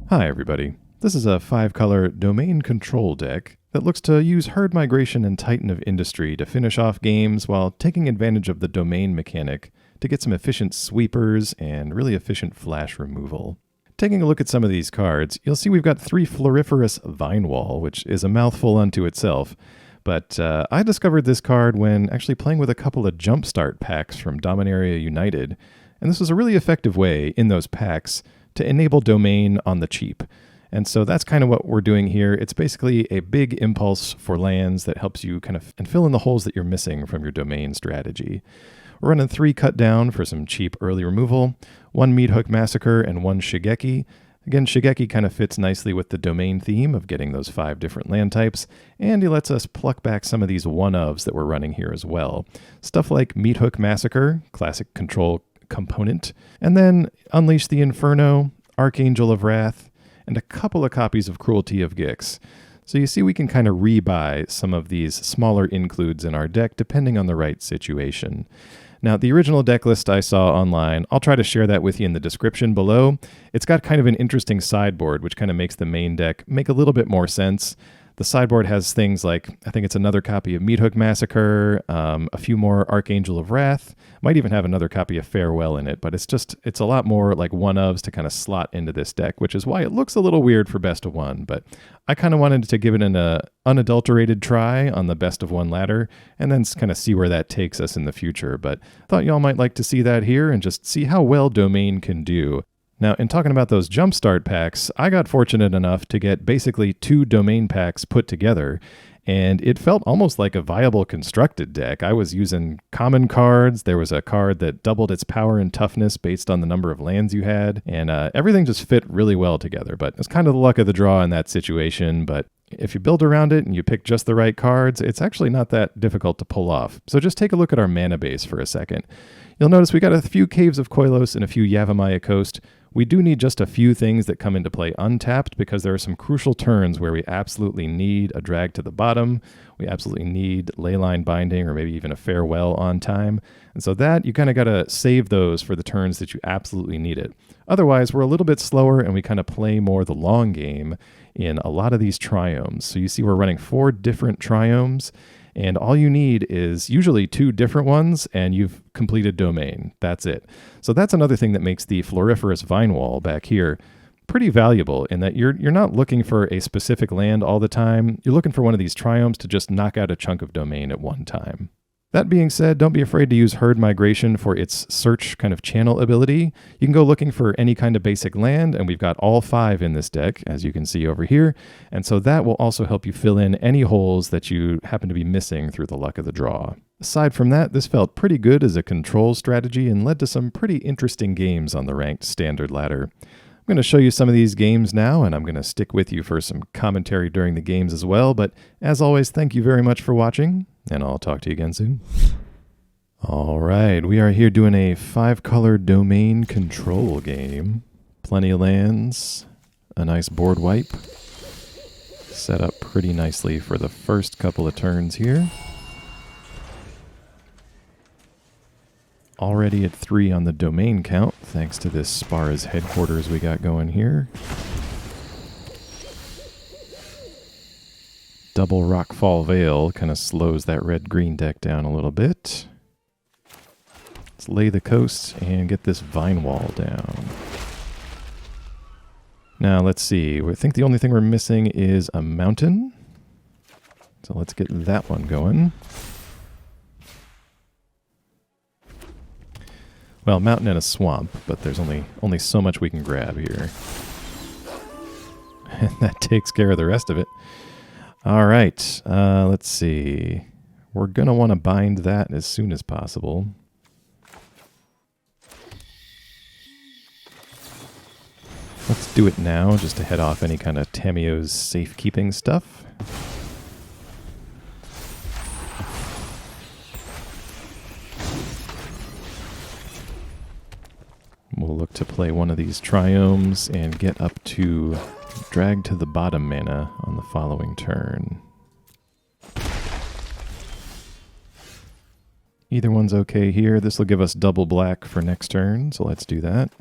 Hi everybody, this is a 5-color domain control deck that looks to use Herd Migration and Titan of Industry to finish off games while taking advantage of the domain mechanic to get some efficient sweepers and really efficient flash removal. Taking a look at some of these cards, you'll see we've got 3 Floriferous Vinewall, which is a mouthful unto itself, but I discovered this card when actually playing with a couple of Jumpstart packs from Dominaria United, and this was a really effective way in those packs to enable domain on the cheap. And so that's kind of what we're doing here. It's basically a big impulse for lands that helps you kind of and fill in the holes that you're missing from your domain strategy. We're running 3 cut down for some cheap early removal, 1 Meathook Massacre, and 1 Shigeki. Again, Shigeki kind of fits nicely with the domain theme of getting those 5 different land types, and he lets us pluck back some of these one-ofs that we're running here as well. Stuff like Meathook Massacre, classic control component, and then Unleash the Inferno, Archangel of Wrath, and a couple of copies of Cruelty of Gix. So you see we can kind of rebuy some of these smaller includes in our deck depending on the right situation. Now, the original deck list I saw online, I'll try to share that with you in the description below. It's got kind of an interesting sideboard, which kind of makes the main deck make a little bit more sense. The sideboard has things like, I think it's another copy of Meathook Massacre, a few more Archangel of Wrath, might even have another copy of Farewell in it, but it's a lot more like one-ofs to kind of slot into this deck, which is why it looks a little weird for best of one, but I kind of wanted to give it an unadulterated try on the best of one ladder, and then kind of see where that takes us in the future, but thought y'all might like to see that here and just see how well Domain can do. Now, in talking about those Jumpstart packs, I got fortunate enough to get basically 2 domain packs put together, and it felt almost like a viable constructed deck. I was using common cards. There was a card that doubled its power and toughness based on the number of lands you had, and everything just fit really well together. But it's kind of the luck of the draw in that situation, but if you build around it and you pick just the right cards, it's actually not that difficult to pull off. So just take a look at our mana base for a second. You'll notice we got a few Caves of Koilos and a few Yavimaya Coast. We do need just a few things that come into play untapped because there are some crucial turns where we absolutely need a drag to the bottom. We absolutely need Leyline Binding or maybe even a Farewell on time. And so that, you kind of got to save those for the turns that you absolutely need it. Otherwise, we're a little bit slower and we kind of play more the long game in a lot of these triomes. So you see we're running 4 different triomes, and all you need is usually 2 different ones, and you've completed domain. That's it. So that's another thing that makes the Floriferous Vinewall back here pretty valuable in that you're not looking for a specific land all the time. You're looking for one of these triomes to just knock out a chunk of domain at one time. That being said, don't be afraid to use Herd Migration for its search kind of channel ability. You can go looking for any kind of basic land, and we've got all 5 in this deck, as you can see over here. And so that will also help you fill in any holes that you happen to be missing through the luck of the draw. Aside from that, this felt pretty good as a control strategy and led to some pretty interesting games on the ranked standard ladder. I'm going to show you some of these games now, and I'm going to stick with you for some commentary during the games as well. But as always, thank you very much for watching, and I'll talk to you again soon. All right, we are here doing a 5-color domain control game. Plenty of lands, a nice board wipe. Set up pretty nicely for the first couple of turns here. Already at 3 on the domain count, thanks to this Spara's headquarters we got going here. Double Rockfall Vale kind of slows that red-green deck down a little bit. Let's lay the coast and get this Vinewall down. Now, let's see. I think the only thing we're missing is a mountain. So let's get that one going. Well, mountain and a swamp, but there's only so much we can grab here. And that takes care of the rest of it. All right, let's see. We're going to want to bind that as soon as possible. Let's do it now, just to head off any kind of Tamiyo's safekeeping stuff. We'll look to play one of these triomes and get up to drag to the bottom mana on the following turn. Either one's okay here. This will give us double black for next turn, so let's do that.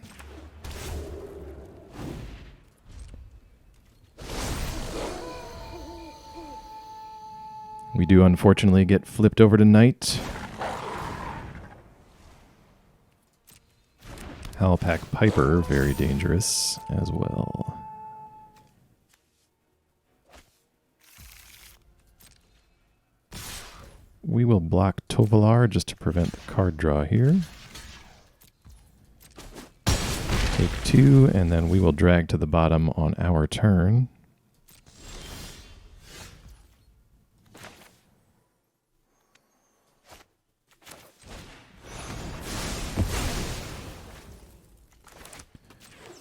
We do unfortunately get flipped over to Knight. Howlpack Piper, very dangerous as well. We will block Tovalar just to prevent the card draw here. Take 2, and then we will drag to the bottom on our turn.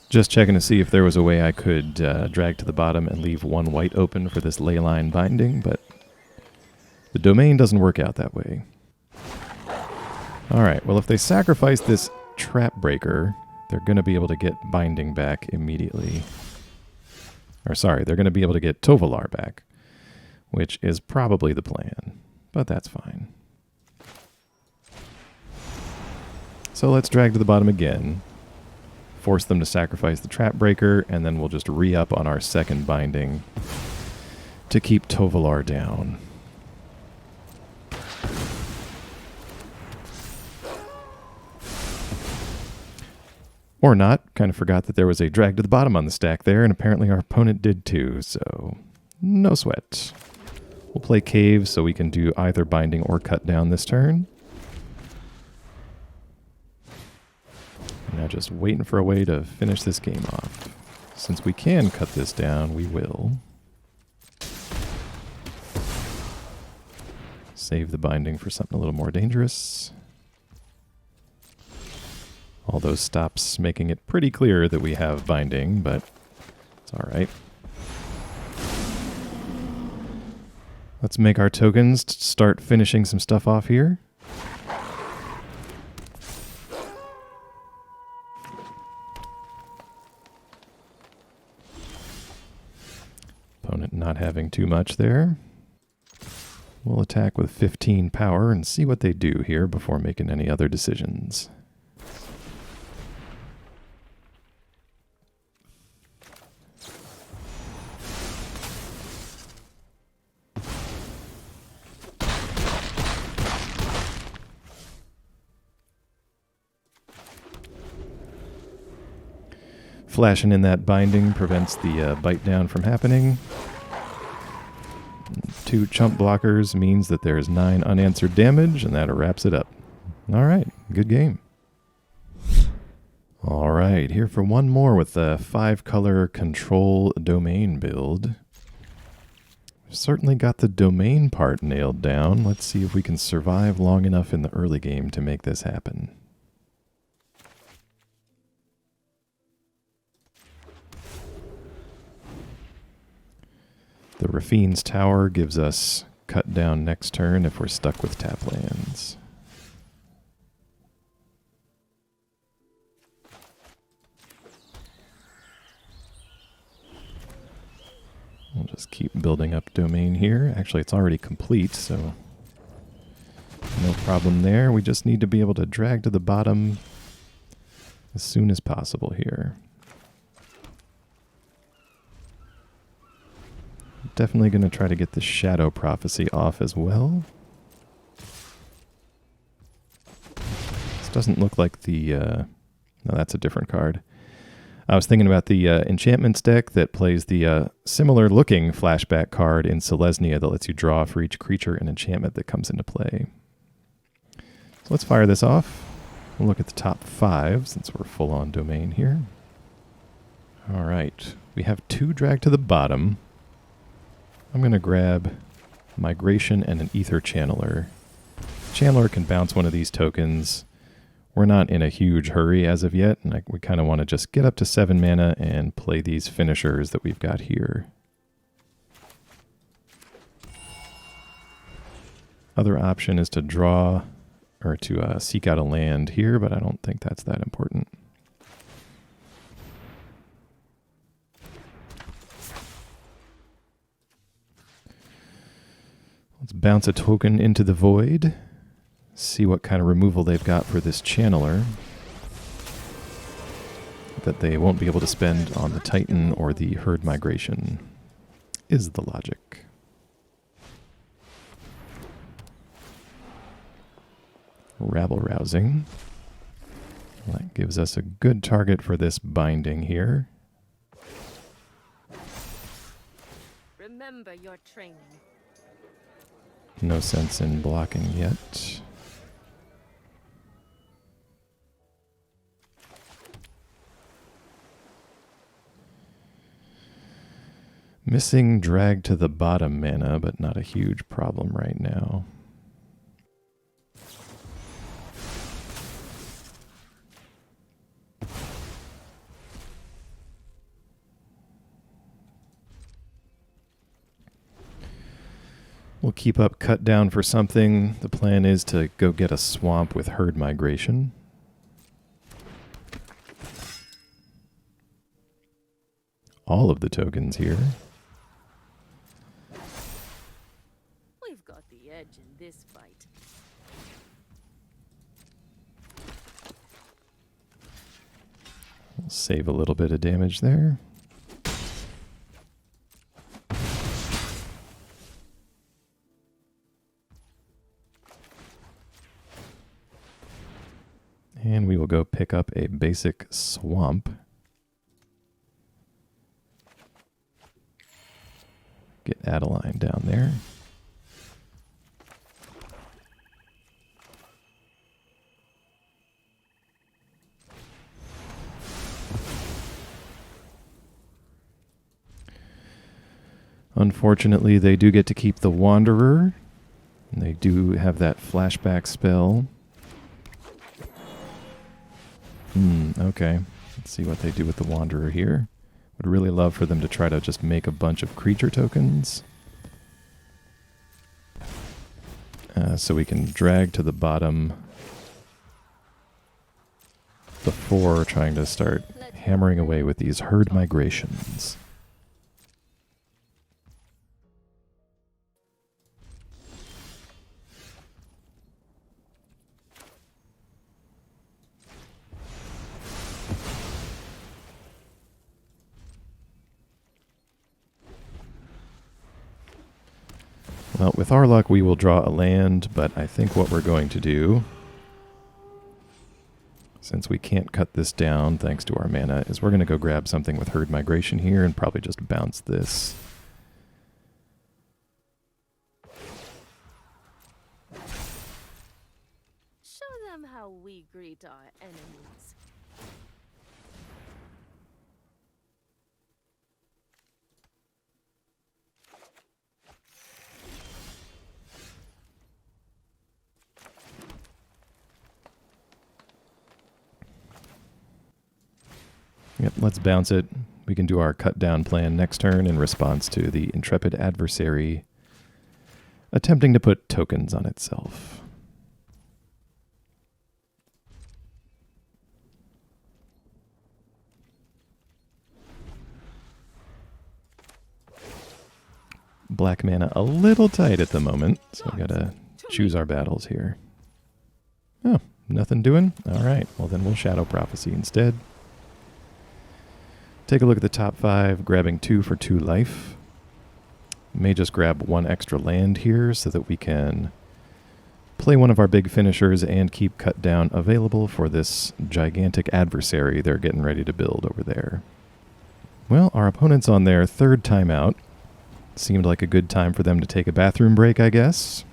Just checking to see if there was a way I could drag to the bottom and leave 1 white open for this Leyline Binding, but the domain doesn't work out that way. Alright, well if they sacrifice this Trap Breaker, they're going to be able to get Binding back immediately. Or sorry, they're going to be able to get Tovalar back, which is probably the plan, but that's fine. So let's drag to the bottom again. Force them to sacrifice the Trap Breaker, and then we'll just re-up on our second Binding to keep Tovalar down. Or not. Kind of forgot that there was a drag to the bottom on the stack there, and apparently our opponent did too, so no sweat. We'll play Caves so we can do either Binding or Cut Down this turn. Now just waiting for a way to finish this game off. Since we can cut this down, we will. Save the Binding for something a little more dangerous. All those stops making it pretty clear that we have Binding, but it's alright. Let's make our tokens start finishing some stuff off here. Opponent not having too much there. We'll attack with 15 power and see what they do here before making any other decisions. Flashing in that Binding prevents the bite down from happening. 2 chump blockers means that there's 9 unanswered damage, and that wraps it up. Alright, good game. Alright, here for one more with the 5-color control domain build. Certainly got the domain part nailed down. Let's see if we can survive long enough in the early game to make this happen. The Raffine's Tower gives us cut down next turn if we're stuck with tap lands. We'll just keep building up domain here. Actually, it's already complete, so no problem there. We just need to be able to drag to the bottom as soon as possible here. Definitely going to try to get the Shadow Prophecy off as well. This doesn't look like the... no, that's a different card. I was thinking about the Enchantments deck that plays the similar-looking flashback card in Selesnya that lets you draw for each creature and enchantment that comes into play. So let's fire this off. We'll look at the top 5 since we're full on domain here. All right. We have 2 drag to the bottom. I'm going to grab Migration and an Aether Channeler. Channeler can bounce one of these tokens. We're not in a huge hurry as of yet, and we kind of want to just get up to 7 mana and play these finishers that we've got here. Other option is to draw or to seek out a land here, but I don't think that's that important. Let's bounce a token into the void. See what kind of removal they've got for this Channeler that they won't be able to spend on the Titan or the Herd Migration, is the logic. rabble-rousing. That gives us a good target for this binding here. Remember your training. No sense in blocking yet. Missing drag to the bottom mana, but not a huge problem right now. We'll keep up cut down for something. The plan is to go get a swamp with herd migration. All of the tokens here. We've got the edge in this fight. We'll save a little bit of damage there. And we will go pick up a basic swamp. Get Adeline down there. Unfortunately, they do get to keep the Wanderer. And they do have that flashback spell. Okay. Let's see what they do with the Wanderer here. Would really love for them to try to just make a bunch of creature tokens. So we can drag to the bottom before trying to start hammering away with these herd migrations. Well, with our luck, we will draw a land, but I think what we're going to do, since we can't cut this down thanks to our mana, is we're going to go grab something with herd migration here and probably just bounce this. Show them how we greet our enemies. Yep, let's bounce it. We can do our cut down plan next turn in response to the intrepid adversary attempting to put tokens on itself. Black mana a little tight at the moment, so we gotta choose our battles here. Oh, nothing doing? Alright, well then we'll Shadow Prophecy instead. Take a look at the top 5, grabbing 2 for 2 life. May just grab 1 extra land here so that we can play one of our big finishers and keep cut down available for this gigantic adversary they're getting ready to build over there. Well, our opponent's on their 3rd timeout. Seemed like a good time for them to take a bathroom break, I guess.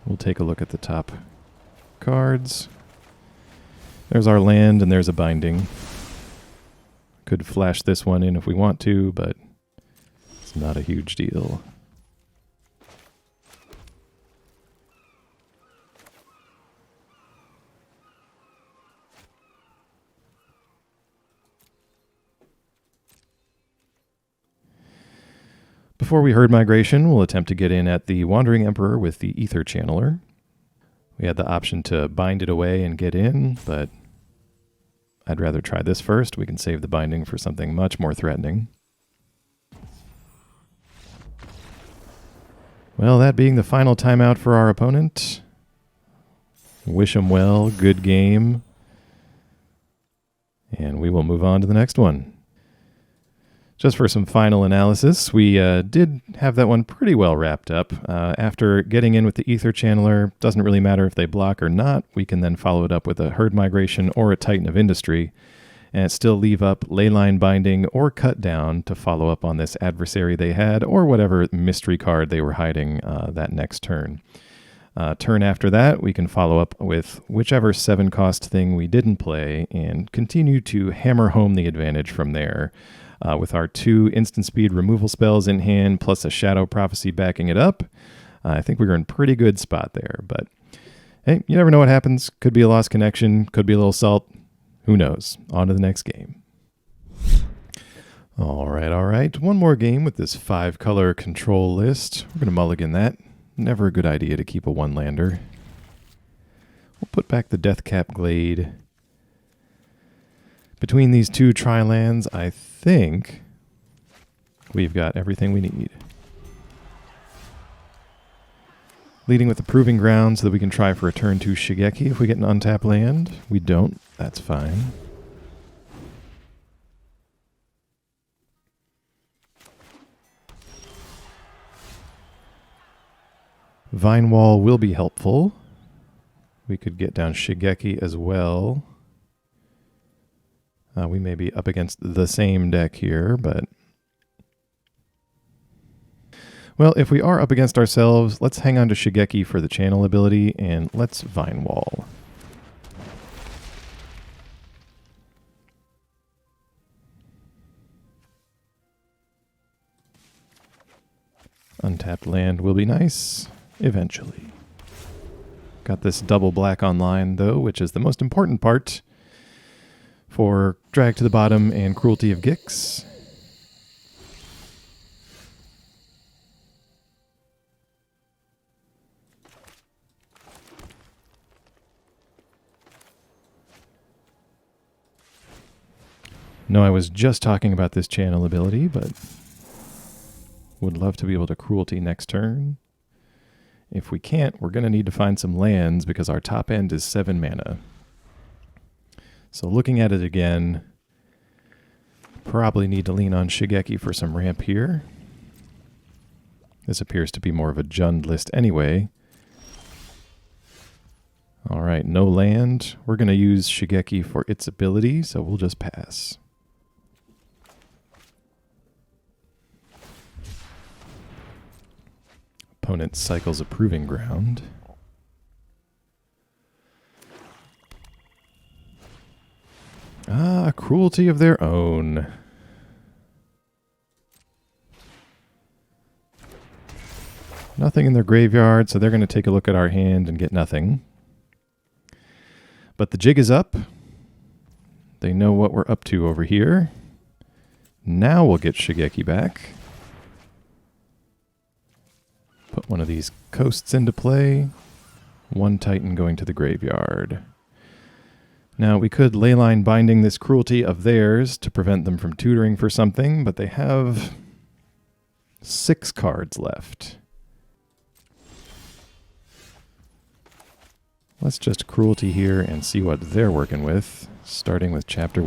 We'll take a look at the top cards. There's our land, and there's a binding. Could flash this one in if we want to, but it's not a huge deal. Before we herd migration, we'll attempt to get in at the Wandering Emperor with the Aether Channeler. We had the option to bind it away and get in, but I'd rather try this first. We can save the binding for something much more threatening. Well, that being the final timeout for our opponent. Wish him well, good game. And we will move on to the next one. Just for some final analysis, we did have that one pretty well wrapped up. After getting in with the Aether Channeler, doesn't really matter if they block or not, we can then follow it up with a Herd Migration or a Titan of Industry, and still leave up Leyline Binding or Cut Down to follow up on this adversary they had, or whatever mystery card they were hiding that next turn. Turn after that, we can follow up with whichever 7-cost thing we didn't play, and continue to hammer home the advantage from there. With our 2 instant speed removal spells in hand, plus a Shadow Prophecy backing it up, I think we were in a pretty good spot there. But hey, you never know what happens. Could be a lost connection, could be a little salt. Who knows? On to the next game. All right. One more game with this 5-color control list. We're going to mulligan that. Never a good idea to keep a 1-lander. We'll put back the Deathcap Glade. Between these 2 tri-lands, I think we've got everything we need. Leading with the Proving Ground so that we can try for a turn 2 Shigeki if we get an untapped land. We don't. That's fine. Vinewall will be helpful. We could get down Shigeki as well. We may be up against the same deck here, but... Well, if we are up against ourselves, let's hang on to Shigeki for the channel ability, and let's Vinewall. Untapped land will be nice, eventually. Got this double black online, though, which is the most important part for Drag to the Bottom and Cruelty of Gix. No, I was just talking about this channel ability, but would love to be able to Cruelty next turn. If we can't, we're going to need to find some lands because our top end is 7 mana. So looking at it again, probably need to lean on Shigeki for some ramp here. This appears to be more of a Jund list anyway. All right, no land. We're going to use Shigeki for its ability, so we'll just pass. Opponent cycles a Proving Ground. Ah, Cruelty of their own. Nothing in their graveyard, so they're going to take a look at our hand and get nothing. But the jig is up. They know what we're up to over here. Now we'll get Shigeki back. Put one of these coasts into play. 1 Titan going to the graveyard. Now, we could Leyline Binding this Cruelty of theirs to prevent them from tutoring for something, but they have 6 cards left. Let's just Cruelty here and see what they're working with, starting with Chapter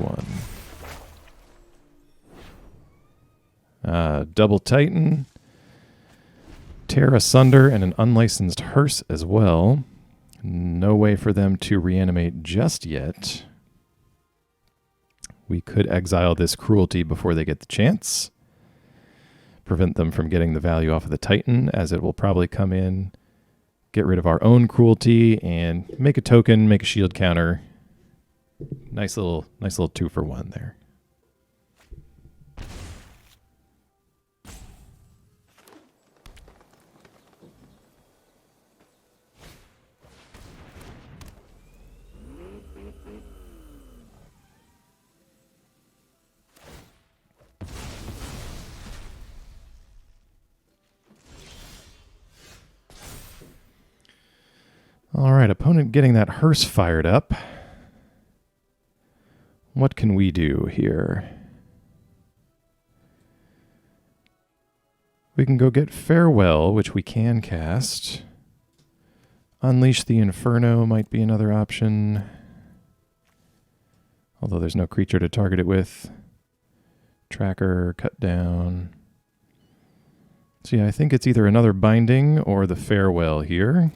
1. Double Titan, Tear Asunder, and an unlicensed Hearse as well. No way for them to reanimate just yet. We could exile this Cruelty before they get the chance. Prevent them from getting the value off of the Titan, as it will probably come in. Get rid of our own Cruelty and make a token, make a shield counter. Nice little 2-for-1 there. All right, opponent getting that Hearse fired up. What can we do here? We can go get Farewell, which we can cast. Unleash the Inferno might be another option. Although there's no creature to target it with. Tracker, cut down. So yeah, I think it's either another binding or the farewell here.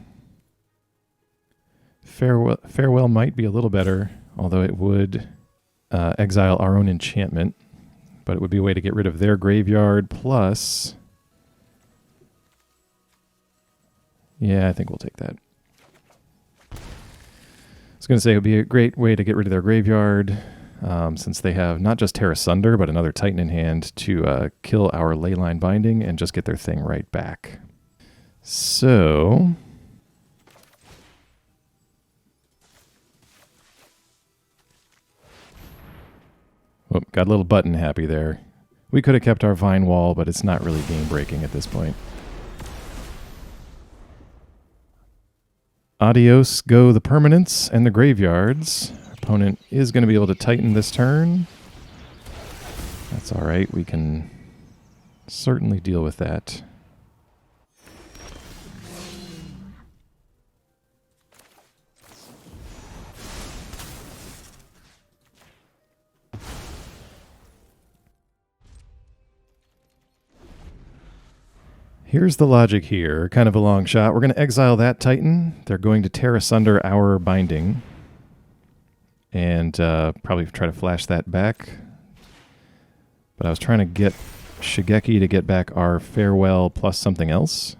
Farewell might be a little better, although it would exile our own enchantment. But it would be a way to get rid of their graveyard, plus... Yeah, I think we'll take that. I was going to say it would be a great way to get rid of their graveyard, since they have not just Tear Asunder, but another Titan in hand to kill our Leyline Binding and just get their thing right back. So... Oh, got a little button happy there. We could have kept our Vinewall, but it's not really game breaking at this point. Adios go the permanents and the graveyards. Opponent is going to be able to Titan this turn. That's all right. We can certainly deal with that. Here's the logic here, kind of a long shot. We're going to exile that Titan. They're going to tear asunder our binding. And probably try to flash that back. But I was trying to get Shigeki to get back our farewell plus something else.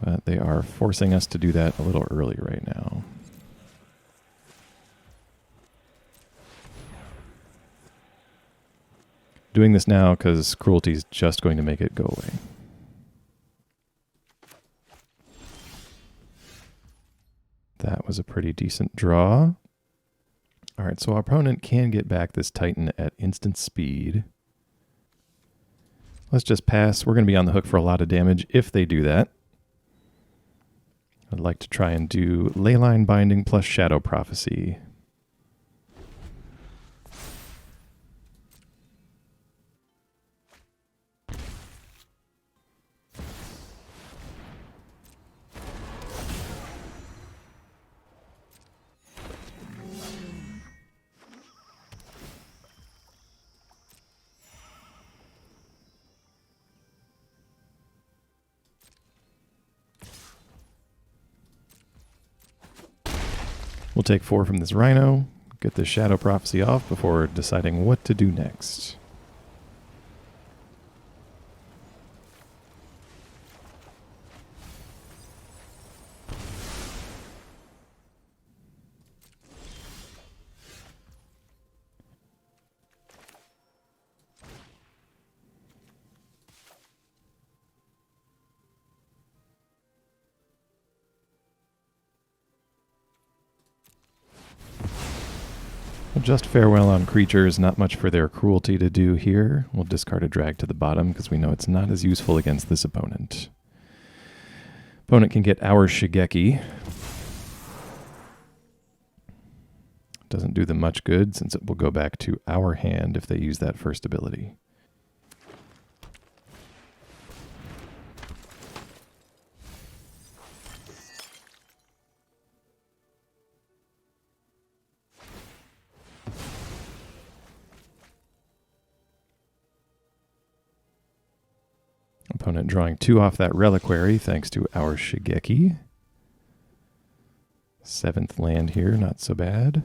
But they are forcing us to do that a little early right now. Doing this now because Cruelty is just going to make it go away. That was a pretty decent draw. All right, so our opponent can get back this Titan at instant speed. Let's just pass. We're going to be on the hook for a lot of damage if they do that. I'd like to try and do Leyline Binding plus Shadow Prophecy. We'll take 4 from this Rhino, get the Shadow Prophecy off before deciding what to do next. Just farewell on creatures, not much for their cruelty to do here. We'll discard a drag to the bottom because we know it's not as useful against this opponent. Opponent can get our Shigeki. Doesn't do them much good since it will go back to our hand if they use that first ability. Opponent drawing 2 off that Reliquary thanks to our Shigeki. 7th land here, not so bad.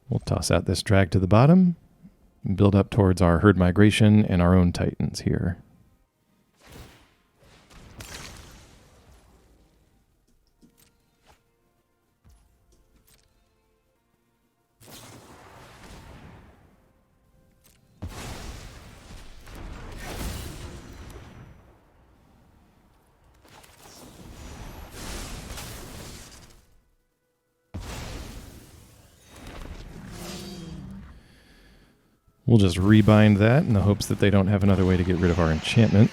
We'll toss out this drag to the bottom and build up towards our herd migration and our own Titans here. We'll just rebind that in the hopes that they don't have another way to get rid of our enchantment.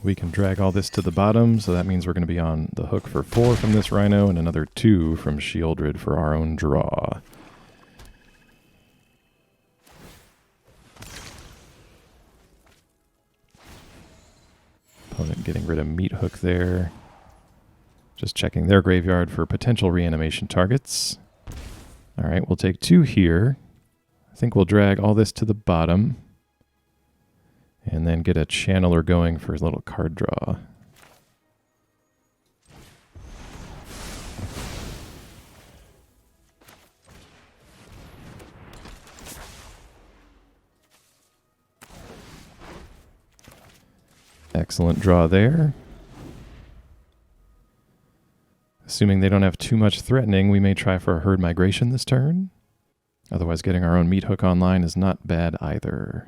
We can drag all this to the bottom, so that means we're going to be on the hook for 4 from this Rhino and another 2 from Shieldred for our own draw. Getting rid of Meathook there. Just checking their graveyard for potential reanimation targets. All right, we'll take 2 here. I think we'll drag all this to the bottom. And then get a Channeler going for a little card draw. Excellent draw there. Assuming they don't have too much threatening, we may try for a herd migration this turn. Otherwise, getting our own Meathook online is not bad either.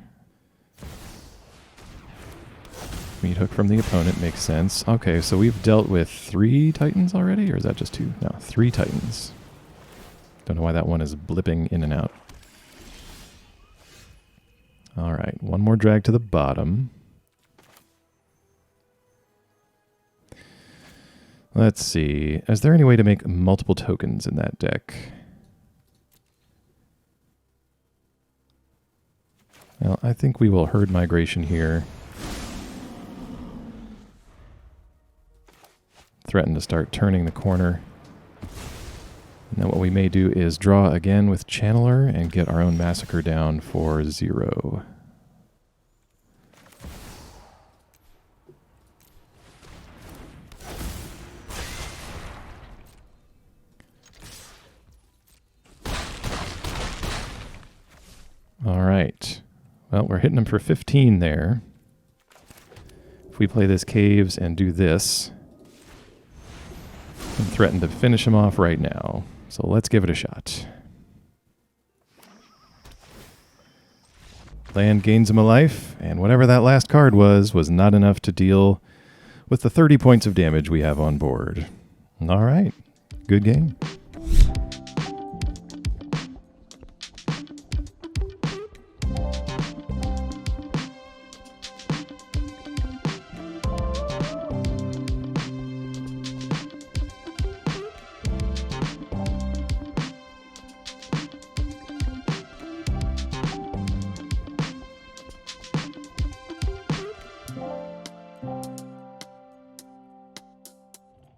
Meathook from the opponent makes sense. Okay, so we've dealt with 3 Titans already, or is that just 2? No, 3 Titans. Don't know why that one is blipping in and out. All right, one more drag to the bottom. Let's see. Is there any way to make multiple tokens in that deck? Well, I think we will herd migration here. Threaten to start turning the corner. And then what we may do is draw again with Channeler and get our own Massacre down for 0. All right. Well, we're hitting them for 15 there. If we play this Caves and do this, and threaten to finish him off right now. So let's give it a shot. Land gains him a life, and whatever that last card was not enough to deal with the 30 points of damage we have on board. All right. Good game.